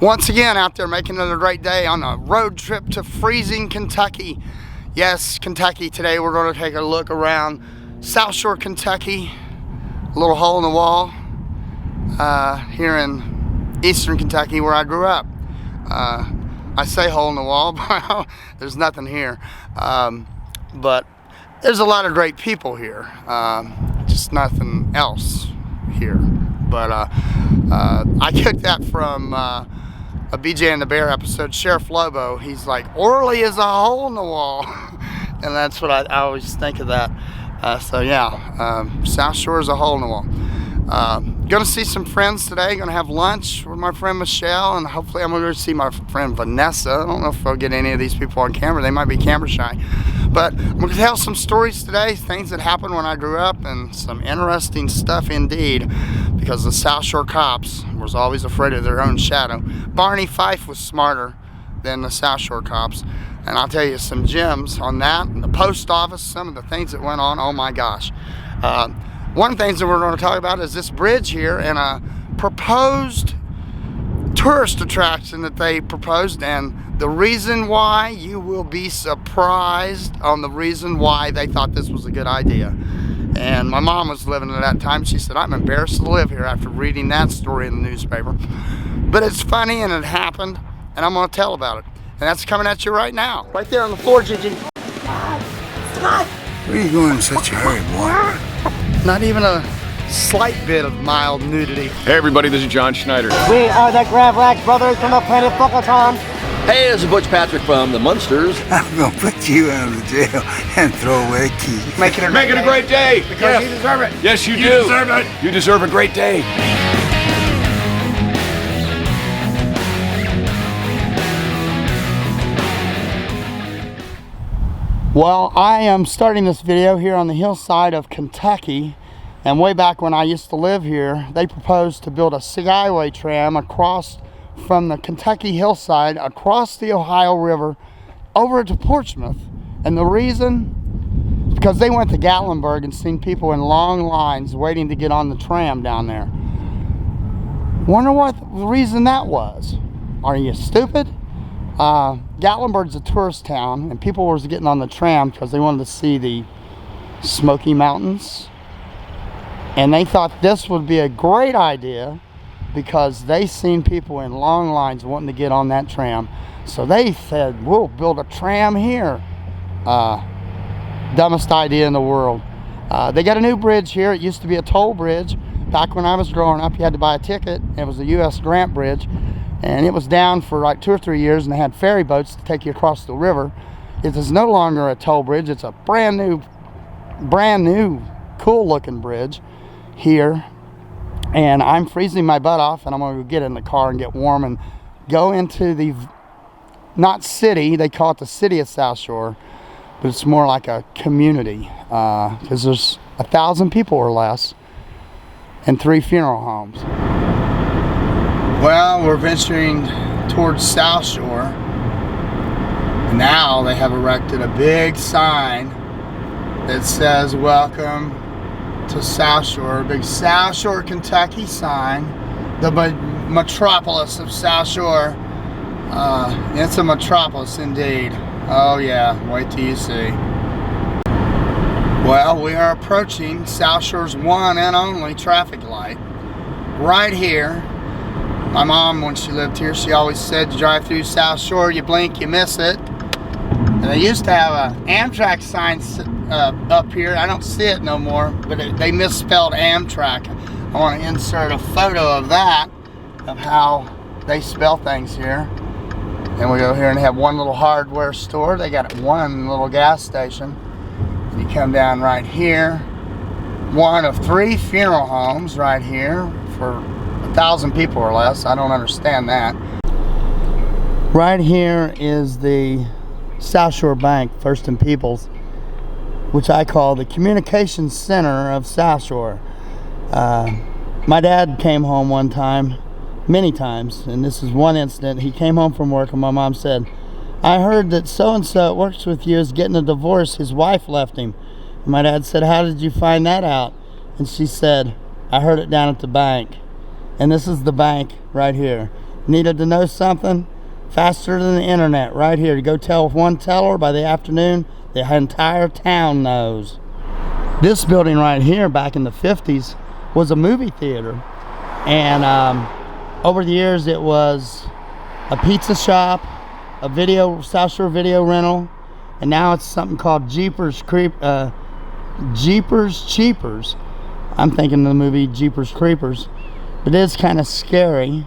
Once again out there making another great day on a road trip to freezing Kentucky. Yes, Kentucky. Today we're going to take a look around South Shore, Kentucky. A little hole in the wall here in eastern Kentucky where I grew up. I say hole in the wall, but there's nothing here. But there's a lot of great people here. Just nothing else here. But I took that from a BJ and the Bear episode, Sheriff Lobo. He's like, Orly is a hole in the wall. And that's what I always think of that. So yeah, South Shore is a hole in the wall. Gonna see some friends today. Gonna have lunch with my friend Michelle, and hopefully I'm gonna see my friend Vanessa. I don't know if I'll get any of these people on camera. They might be camera shy. But I'm gonna tell some stories today, things that happened when I grew up, and some interesting stuff indeed, because the South Shore cops was always afraid of their own shadow. Barney Fife was smarter than the South Shore cops. And I'll tell you some gems on that, and the post office, some of the things that went on, oh my gosh. One of the things that we're going to talk about is this bridge here and a proposed tourist attraction that they proposed, and the reason why, you will be surprised on the reason why they thought this was a good idea. And my mom was living at that time. She said, I'm embarrassed to live here after reading that story in the newspaper. But it's funny and it happened, and I'm going to tell about it. And that's coming at you right now. Right there on the floor, Gigi. Scott! Where are you going in such a hurry, boy? Not even a slight bit of mild nudity. Hey everybody, this is John Schneider. We are the Gravlax brothers from the planet Fuckaton. Hey, this is Butch Patrick from the Munsters. I'm gonna put you out of the jail and throw away the key. Make it a great day. Because you deserve it. Yes, you do. You deserve it. You deserve a great day. Well, I am starting this video here on the hillside of Kentucky, and way back when I used to live here, they proposed to build a skyway tram across from the Kentucky hillside, across the Ohio River, over to Portsmouth. And the reason, because they went to Gatlinburg and seen people in long lines waiting to get on the tram down there. Wonder what the reason that was. Are you stupid? Gatlinburg's a tourist town, and people were getting on the tram because they wanted to see the Smoky Mountains, and they thought this would be a great idea because they seen people in long lines wanting to get on that tram. So they said, we'll build a tram here. Dumbest idea in the world. They got a new bridge here. It used to be a toll bridge. Back when I was growing up, you had to buy a ticket. It was a U.S. grant bridge. And it was down for like 2 or 3 years, and they had ferry boats to take you across the river. It is no longer a toll bridge. It's a brand new, cool looking bridge here. And I'm freezing my butt off, and I'm going to get in the car and get warm and go into the, not city, they call it the city of South Shore, but it's more like a community, because there's 1,000 people or less and 3 funeral homes. Well, we're venturing towards South Shore. Now they have erected a big sign that says, welcome to South Shore. A big South Shore, Kentucky sign. The metropolis of South Shore. It's a metropolis indeed. Oh yeah, wait till you see. Well, we are approaching South Shore's one and only traffic light. Right here. My mom, when she lived here, she always said, you drive through South Shore, you blink, you miss it. And they used to have an Amtrak sign up here. I don't see it no more, but they misspelled Amtrak. I want to insert a photo of that, of how they spell things here. And we go here and have one little hardware store. They got one little gas station. And you come down right here. One of 3 funeral homes right here for 1,000 people or less. I don't understand that. Right here is the South Shore Bank, First and Peoples, which I call the communications center of South Shore. My dad came home one time, many times, and this is one incident. He came home from work and my mom said, I heard that so-and-so that works with you is getting a divorce. His wife left him. And my dad said, how did you find that out? And she said, I heard it down at the bank. And this is the bank right here. Needed to know something? Faster than the internet, right here. You go tell one teller, by the afternoon, the entire town knows. This building right here, back in the 50s, was a movie theater. And over the years, it was a pizza shop, a South Shore video rental, and now it's something called Jeepers Cheapers. I'm thinking of the movie Jeepers Creepers. But it is kind of scary.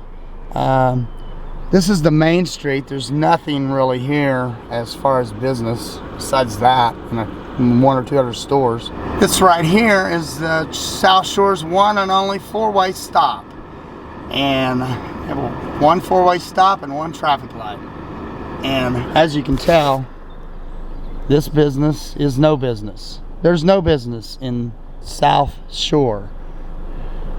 This is the main street. There's nothing really here as far as business besides that and one or two other stores. This right here is the South Shore's one and only four-way stop. And one four-way stop and one traffic light. And as you can tell, this business is no business. There's no business in South Shore.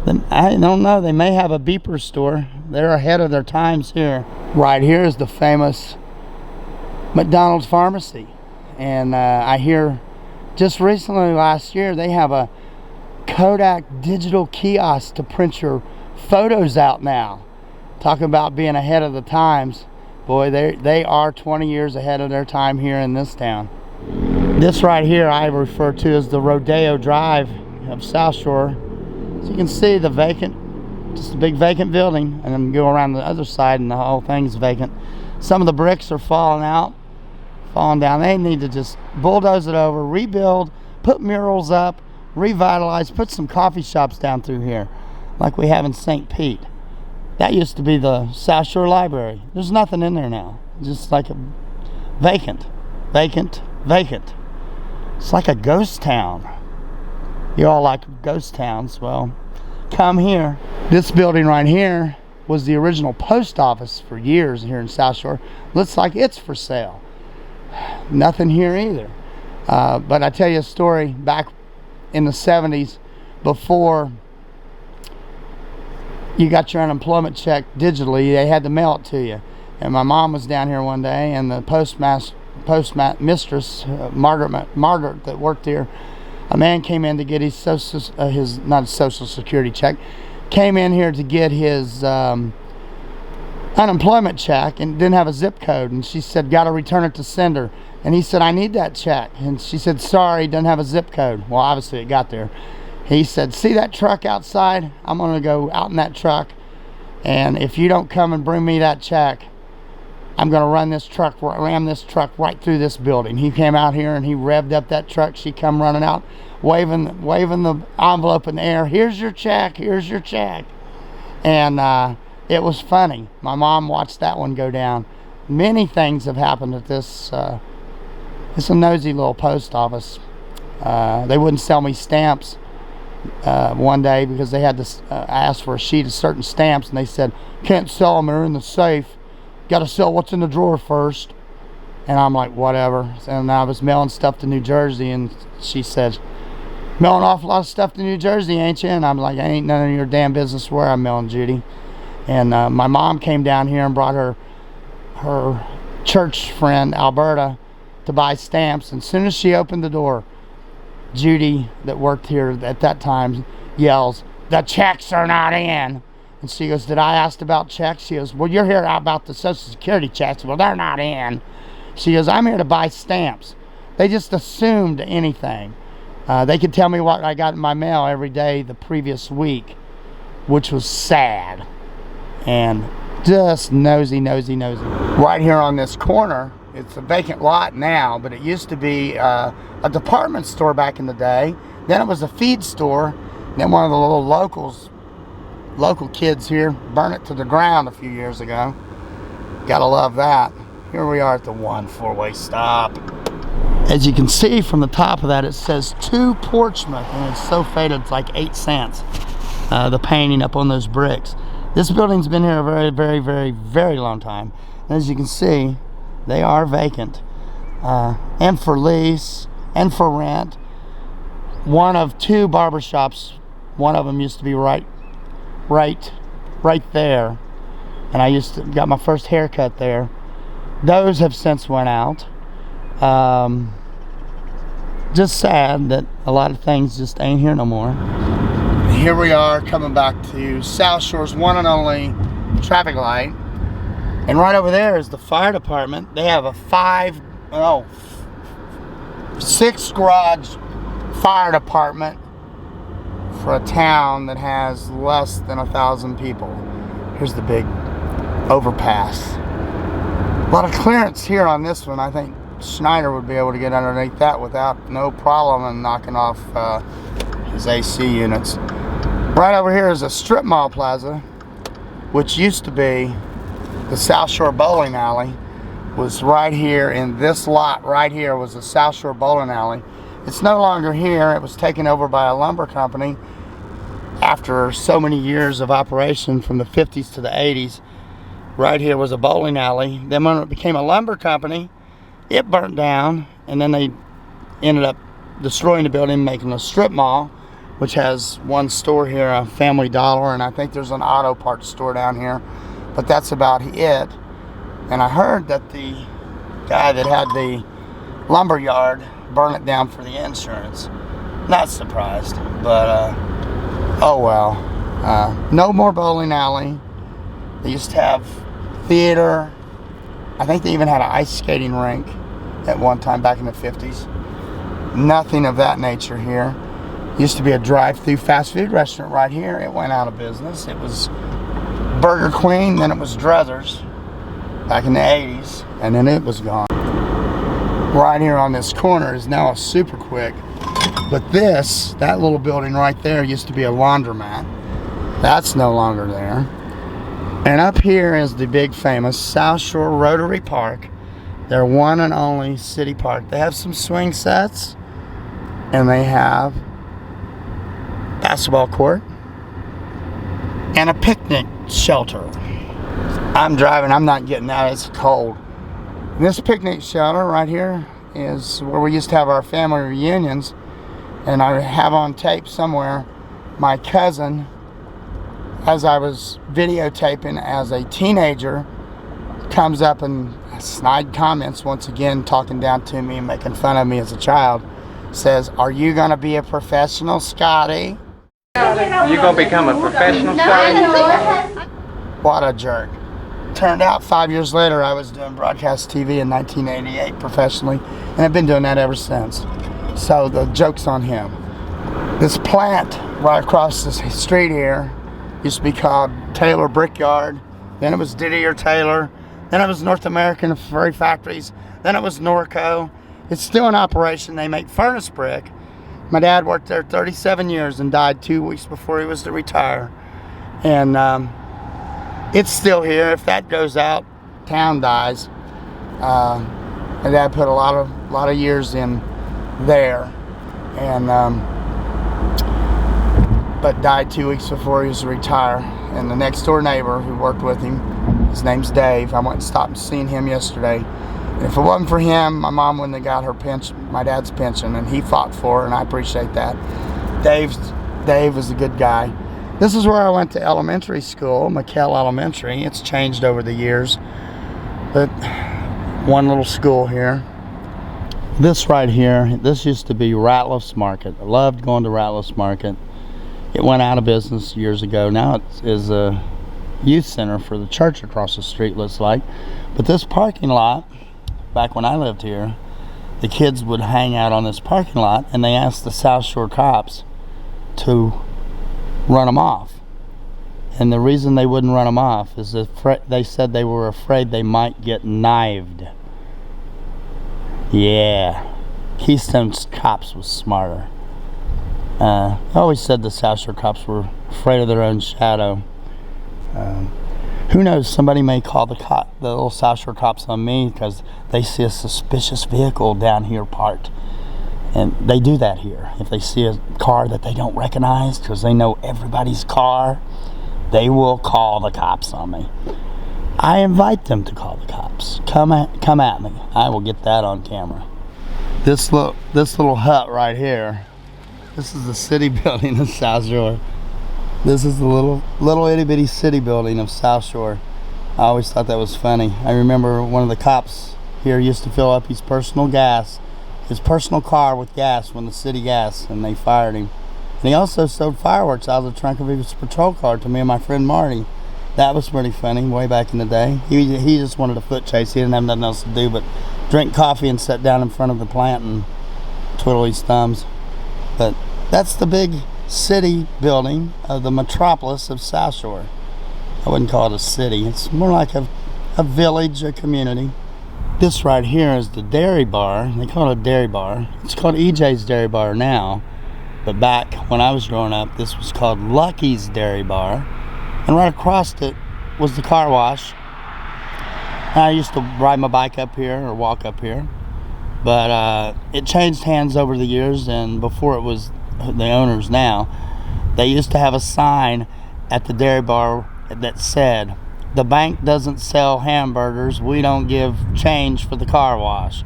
Then I don't know, they may have a beeper store. They're ahead of their times here. Right here is the famous McDonald's pharmacy. And I hear just recently last year they have a Kodak digital kiosk to print your photos out now. Talking about being ahead of the times. Boy, they are 20 years ahead of their time here in this town. This right here I refer to as the Rodeo Drive of South Shore. So you can see the vacant, just a big vacant building, and then go around the other side and the whole thing's vacant. Some of the bricks are falling down. They need to just bulldoze it over, rebuild, put murals up, revitalize, put some coffee shops down through here, like we have in St. Pete. That used to be the South Shore Library. There's nothing in there now. Just like a vacant. It's like a ghost town. You all like ghost towns, well, come here. This building right here was the original post office for years here in South Shore. Looks like it's for sale. Nothing here either. But I tell you a story back in the 70s, before you got your unemployment check digitally, they had to mail it to you. And my mom was down here one day, and the postmistress, Margaret that worked here, a man came in to get his not social security check, came in here to get his unemployment check and didn't have a zip code. And she said, got to return it to sender. And he said, I need that check. And she said, sorry, doesn't have a zip code. Well, obviously it got there. He said, see that truck outside? I'm going to go out in that truck. And if you don't come and bring me that check, I'm going to ram this truck right through this building. He came out here and he revved up that truck. She come running out, waving the envelope in the air. Here's your check. Here's your check. And it was funny. My mom watched that one go down. Many things have happened at this. It's a nosy little post office. They wouldn't sell me stamps one day because they had to ask for a sheet of certain stamps, and they said, can't sell them, they're in the safe. Got to sell what's in the drawer first. And I'm like, whatever. And I was mailing stuff to New Jersey, and she said, mailing an awful lot of stuff to New Jersey, ain't you? And I'm like, ain't none of your damn business where I'm mailing, Judy. And my mom came down here and brought her church friend Alberta to buy stamps. And as soon as she opened the door, Judy, that worked here at that time, yells, the checks are not in. And she goes, did I ask about checks? She goes, well, you're here about the Social Security checks. Well, they're not in. She goes, I'm here to buy stamps. They just assumed anything. They could tell me what I got in my mail every day the previous week, which was sad. And just nosy. Right here on this corner, it's a vacant lot now, but it used to be a department store back in the day. Then it was a feed store. Then one of the little local kids here burned it to the ground a few years ago. Gotta love that. Here we are at the one four-way stop. As you can see from the top of that, it says to Portsmouth, and it's so faded it's like 8 cents. The painting up on those bricks. This building's been here a very long time. And as you can see, they are vacant, and for lease and for rent. One of 2 barbershops. One of them used to be right there, and I got my first haircut there. Those have since went out. Just sad that a lot of things just ain't here no more. Here we are coming back to South Shore's one and only traffic light. And right over there is the fire department. They have a 6 garage fire department for a town that has less than 1,000 people. Here's the big overpass. A lot of clearance here on this one. I think Schneider would be able to get underneath that without no problem and knocking off his AC units. Right over here is a strip mall plaza, which used to be the South Shore Bowling Alley. Was right here in this lot right here was the South Shore Bowling Alley. It's no longer here. It was taken over by a lumber company after so many years of operation from the 50s to the 80s. Right here was a bowling alley. Then when it became a lumber company, it burnt down, and then they ended up destroying the building, making a strip mall, which has one store here, a Family Dollar, and I think there's an auto parts store down here, but that's about it. And I heard that the guy that had the lumber yard burned it down for the insurance. Not surprised, but oh well. No more bowling alley. They used to have theater. I think they even had an ice skating rink at one time back in the 50s. Nothing of that nature here. Used to be a drive-through fast food restaurant right here. It went out of business. It was Burger Queen, then it was Druthers back in the 80s, and then it was gone. Right here on this corner is now a Super Quick, but that little building right there used to be a laundromat. That's no longer there. And up here is the big famous South Shore Rotary Park, their one and only city park. They have some swing sets, and they have basketball court and a picnic shelter. I'm driving, I'm not getting out, it's cold. This picnic shelter right here is where we used to have our family reunions, and I have on tape somewhere my cousin, as I was videotaping as a teenager, comes up and snide comments, once again talking down to me and making fun of me as a child, says, "Are you gonna be a professional, Scotty?" You gonna become a professional, Scotty? What a jerk. Turned out 5 years later I was doing broadcast TV in 1988 professionally, and I've been doing that ever since. So the joke's on him. This plant right across the street here used to be called Taylor Brickyard, then it was Didier Taylor, then it was North American Furry Factories, then it was Norco. It's still in operation. They make furnace brick. My dad worked there 37 years and died 2 weeks before he was to retire. And it's still here. If that goes out, town dies. My dad put a lot of years in there, and but died 2 weeks before he was to retire. And the next door neighbor who worked with him, his name's Dave. I went and stopped and seen him yesterday. And if it wasn't for him, my mom wouldn't have got her pension, my dad's pension, and he fought for her, and I appreciate that. Dave was a good guy. This is where I went to elementary school, McKell Elementary. It's changed over the years, but one little school here. This right here, this used to be Ratliff's Market. I loved going to Ratliff's Market. It went out of business years ago. Now it is a youth center for the church across the street, looks like. But this parking lot, back when I lived here, the kids would hang out on this parking lot, and they asked the South Shore cops to run them off. And the reason they wouldn't run them off is that they said they were afraid they might get knifed. Yeah, Keystone's cops was smarter. I always said the South Shore cops were afraid of their own shadow. Who knows, somebody may call the little South Shore cops on me because they see a suspicious vehicle down here parked. And they do that here. If they see a car that they don't recognize, because they know everybody's car, they will call the cops on me. I invite them to call the cops. Come at me. I will get that on camera. This little hut right here, this is the city building of South Shore. This is the little itty bitty city building of South Shore. I always thought that was funny. I remember one of the cops here used to fill up his personal car with gas when the city gas, and they fired him. And he also sold fireworks out of the trunk of his patrol car to me and my friend Marty. That was pretty funny way back in the day. He just wanted a foot chase. He didn't have nothing else to do but drink coffee and sit down in front of the plant and twiddle his thumbs. But that's the big city building of the metropolis of South Shore. I wouldn't call it a city. It's more like a village, a community. This right here is the dairy bar. They call it a dairy bar. It's called EJ's Dairy Bar now. But back when I was growing up, this was called Lucky's Dairy Bar. And right across it was the car wash. I used to ride my bike up here or walk up here. But it changed hands over the years, and before it was the owners now, they used to have a sign at the dairy bar that said, "The bank doesn't sell hamburgers, we don't give change for the car wash."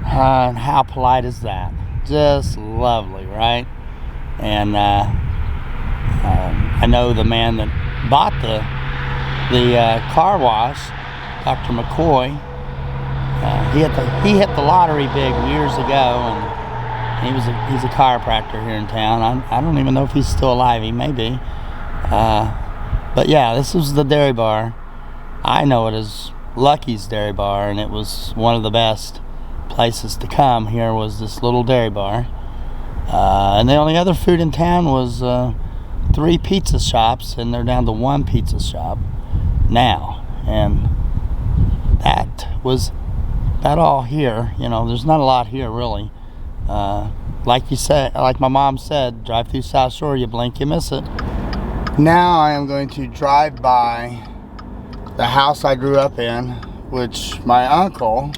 And how polite is that? Just lovely, right? And I know the man that bought the car wash, Dr. McCoy. He hit the lottery big years ago, and he's a chiropractor here in town. I don't even know if he's still alive. He may be. But yeah, this was the dairy bar. I know it as Lucky's Dairy Bar, and it was one of the best places to come. Here was this little dairy bar. And the only other food in town was 3 pizza shops, and they're down to 1 pizza shop now. And that was about all here. You know, there's not a lot here really. Like you said, like my mom said, drive through South Shore, you blink, you miss it. Now I am going to drive by the house I grew up in, which my uncle,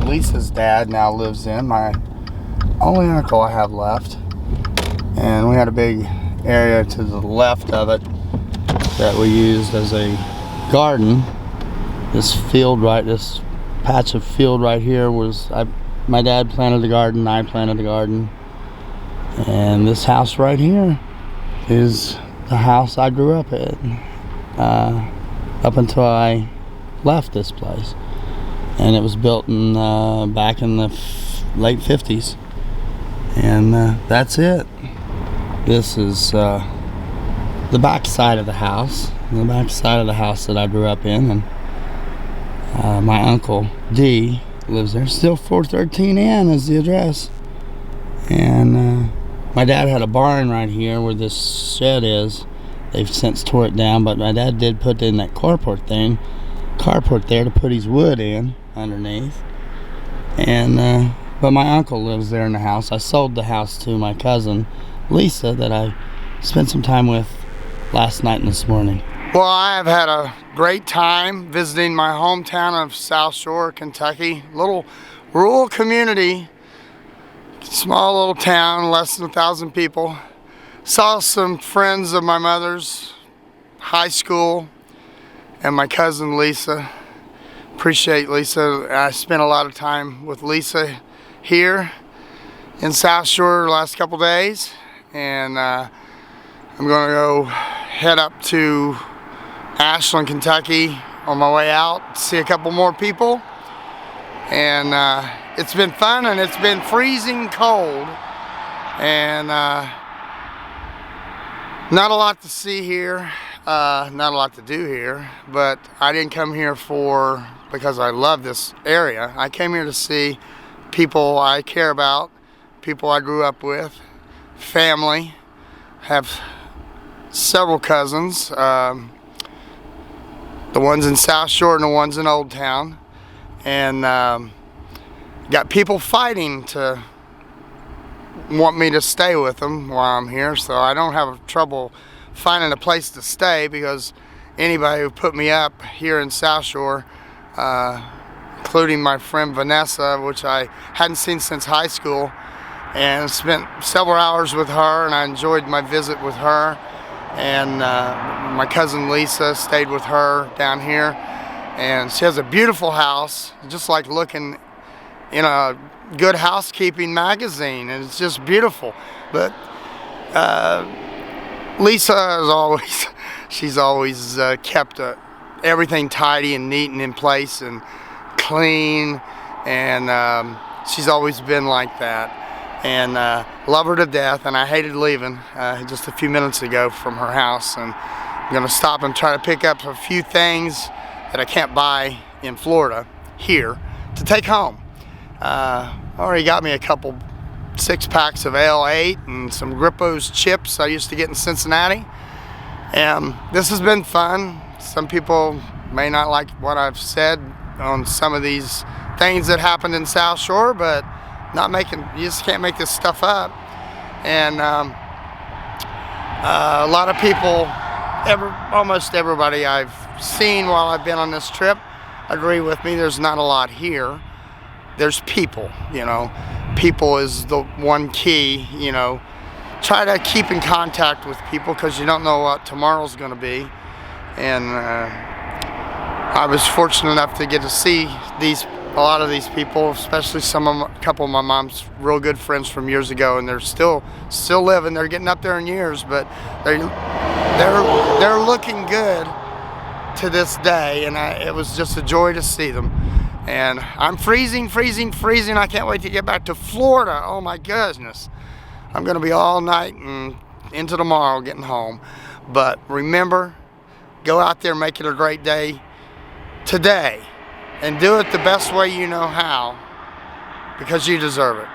Lisa's dad, now lives in. My only uncle I have left. And we had a big area to the left of it that we used as a garden. This patch of field right here was, my dad planted the garden, I planted the garden. And this house right here is the house I grew up in, up until I left this place. And it was built in back in the late 50s. And that's it. This is the back side of the house. The back side of the house that I grew up in. And my uncle D lives there. Still 413N is the address. And my dad had a barn right here where this shed is. They've since tore it down, but my dad did put in that carport there to put his wood in underneath. And but my uncle lives there in the house. I sold the house to my cousin Lisa that I spent some time with last night and this morning. Well, I have had a great time visiting my hometown of South Shore, Kentucky. Little rural community, small little town, less than 1,000 people. Saw some friends of my mother's, high school, and my cousin Lisa. Appreciate Lisa. I spent a lot of time with Lisa here in South Shore the last couple days, and I'm going to go head up to Ashland, Kentucky on my way out, see a couple more people. And it's been fun, and it's been freezing cold, and not a lot to see here, not a lot to do here, but I didn't come here because I love this area. I came here to see people I care about, people I grew up with, family. Have several cousins, the ones in South Shore and the ones in Old Town, and got people fighting to want me to stay with them while I'm here, so I don't have trouble finding a place to stay, because anybody who put me up here in South Shore, including my friend Vanessa, which I hadn't seen since high school, and spent several hours with her, and I enjoyed my visit with her. And my cousin Lisa stayed with her down here, and she has a beautiful house, just like looking in a Good Housekeeping magazine, and it's just beautiful. But Lisa is always, she's always kept everything tidy and neat and in place and clean, and she's always been like that. And love her to death, and I hated leaving just a few minutes ago from her house. And I'm gonna stop and try to pick up a few things that I can't buy in Florida here to take home. I already got me a couple 6-packs of L8 and some Grippo's chips I used to get in Cincinnati. And this has been fun. Some people may not like what I've said on some of these things that happened in South Shore, but you just can't make this stuff up. And a lot of people, almost everybody I've seen while I've been on this trip agree with me. There's not a lot here. There's people, you know. People is the one key, you know. Try to keep in contact with people because you don't know what tomorrow's going to be. And I was fortunate enough to get to see a lot of these people, especially a couple of my mom's real good friends from years ago, and they're still living. They're getting up there in years, but they're looking good to this day, and it was just a joy to see them. And I'm freezing. I can't wait to get back to Florida. Oh my goodness. I'm gonna be all night and into tomorrow getting home. But remember, go out there, make it a great day today, and do it the best way you know how, because you deserve it.